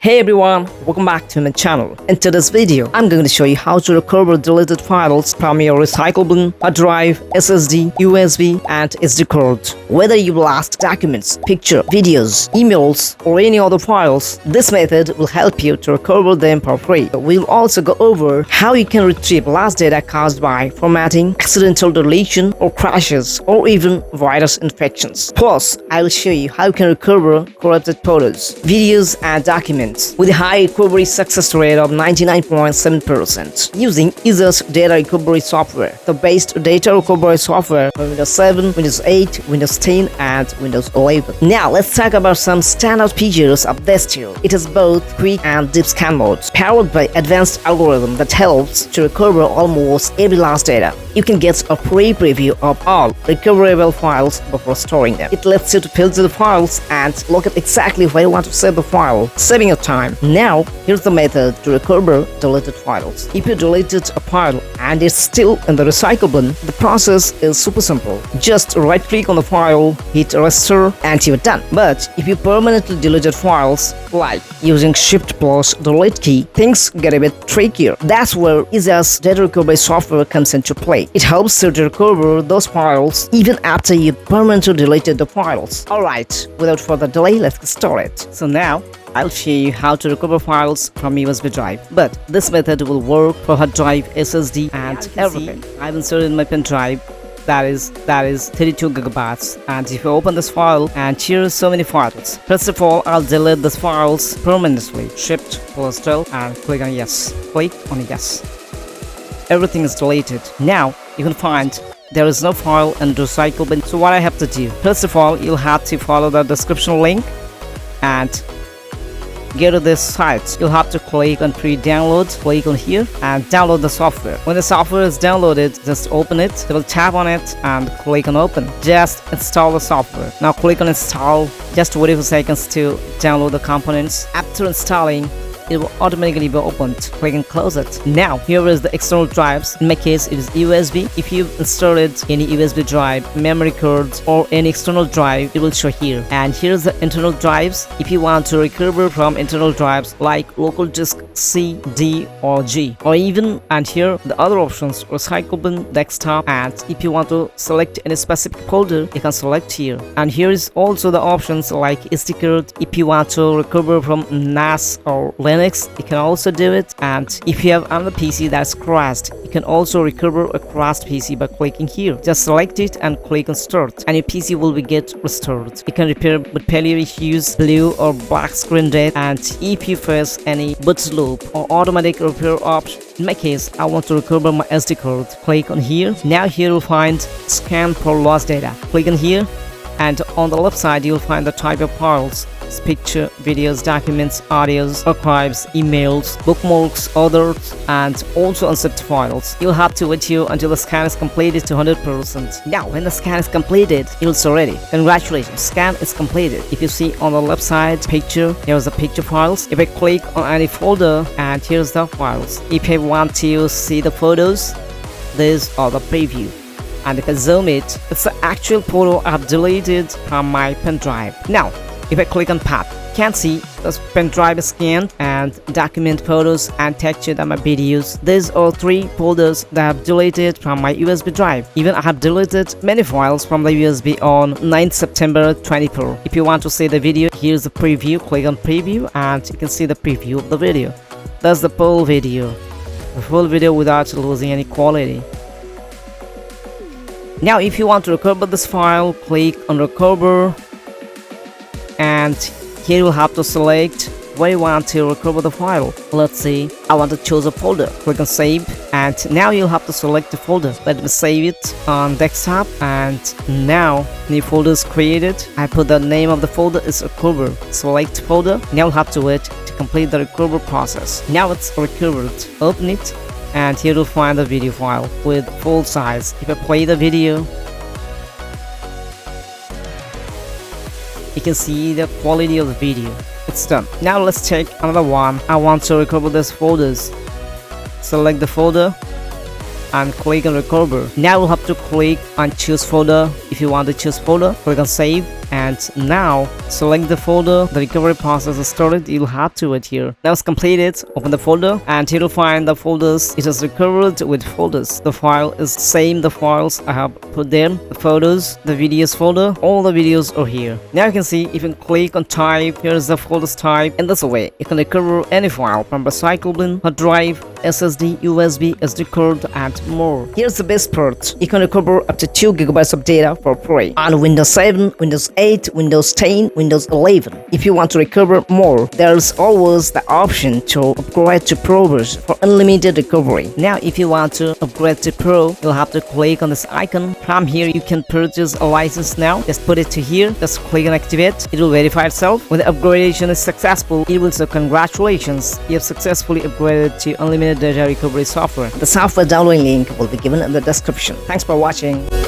Hey everyone, welcome back to my channel. In today's video, I'm going to show you how to recover deleted files from your recyclable hard drive, SSD, USB, and SD card. Whether you lost documents, pictures, videos, emails, or any other files, this method will help you to recover them for free. We'll also go over how you can retrieve lost data caused by formatting, accidental deletion, or crashes, or even virus infections. Plus, I will show you how you can recover corrupted photos, videos, and documents with a high recovery success rate of 99.7% using EaseUS Data Recovery software, the best data recovery software for Windows 7, Windows 8, Windows 10, and Windows 11. Now, let's talk about some standout features of this tool. It has both quick and deep scan modes, powered by advanced algorithm that helps to recover almost every lost data. You can get a free preview of all recoverable files before storing them. It lets you to filter the files and look at exactly where you want to save the file, saving your time. Now, here's the method to recover deleted files. If you deleted a file and it's still in the recycle bin, the process is super simple. Just right-click on the file, hit restore, and you're done. But if you permanently deleted files, like using Shift plus delete key, things get a bit trickier. That's where EaseUS Data Recovery software comes into play. It helps you to recover those files even after you permanently deleted the files. Alright, without further delay, let's get started. So now, I'll show you how to recover files from USB drive, but this method will work for hard drive, SSD, and everything. I've inserted my pen drive that is 32 gigabytes, and if you open this file, and here's so many files. First of all, I'll delete these files permanently. Shift plus del and click on yes. Click on yes. Everything is deleted. Now you can find there is no file in the recycle bin. So what I have to do? First of all, you'll have to follow the description link and get to this site. You'll have to click on pre-download, click on here and download the software. When the software is downloaded, just open it, double tap on it and click on open. Just install the software. Now click on install, just wait a few seconds to download the components. After installing, it will automatically be opened. Click and close it. Now, here is the external drives. In my case, it is USB. If you've installed any USB drive, memory cards, or any external drive, it will show here. And here's the internal drives. If you want to recover from internal drives like local disk C, D, or G, or even, and here the other options, recycle bin, desktop, and if you want to select any specific folder, you can select here. And here is also the options like SD card. If you want to recover from NAS or Linux, you can also do it. And if you have another PC that's crashed, you can also recover a crashed PC by clicking here. Just select it and click on start, and your PC will be get restored. You can repair with failure issues, blue or black screen death, and if you face any boot loop or automatic repair option. In my case, I want to recover my SD card. Click on here. Now here you'll find scan for lost data. Click on here, and on the left side you'll find the type of files: picture, videos, documents, audios, archives, emails, bookmarks, others, and also unzipped files. You'll have to wait here until the scan is completed to 100%. Now, when the scan is completed, it's ready. Congratulations, scan is completed. If you see on the left side picture, here's the picture files. If I click on any folder, and here's the files. If I want to see the photos, these are the preview. And if I zoom it, it's the actual photo I've deleted from my pen drive. Now, if I click on path, you can see the pen drive is scanned and document, photos, and texture and my videos. These are 3 folders that I have deleted from my USB drive. Even I have deleted many files from the USB on 9th September 24. If you want to see the video, here's the preview. Click on preview and you can see the preview of the video. That's the full video. The full video without losing any quality. Now if you want to recover this file, click on recover. And here you'll have to select where you want to recover the file. Let's see, I want to choose a folder. Click on save, and now you'll have to select the folder. Let me save it on desktop, and now new folder is created. I put the name of the folder is recover. Select folder. Now you'll have to wait to complete the recover process. Now it's recovered. Open it, and here you'll find the video file with full size. If I play the video, you can see the quality of the video. It's done. Now let's check another one. I want to recover these folders. Select the folder and click on recover. Now we'll have to click on choose folder. If you want to choose folder, click on save. and now select the folder the recovery process is stored. You'll have to wait here. Now it's completed. Open the folder and here you'll find the folders. It is recovered with folders. The file is same, the files I have put there, the photos, the videos folder, all the videos are here. Now you can see if you click on type, here is the folders type. In this way you can recover any file from recycle bin, hard drive, SSD, USB, SD card and more. Here's the best part. You can recover up to 2 GB of data for free on Windows 7, Windows 8, Windows 10, Windows 11. If you want to recover more, there's always the option to upgrade to Pro version for unlimited recovery. Now if you want to upgrade to Pro, you'll have to click on this icon. From here you can purchase a license now. Just put it to here, just click on activate. It will verify itself. When the upgradation is successful, it will say congratulations, you have successfully upgraded to unlimited data recovery software. The software downloading link will be given in the description. Thanks for watching.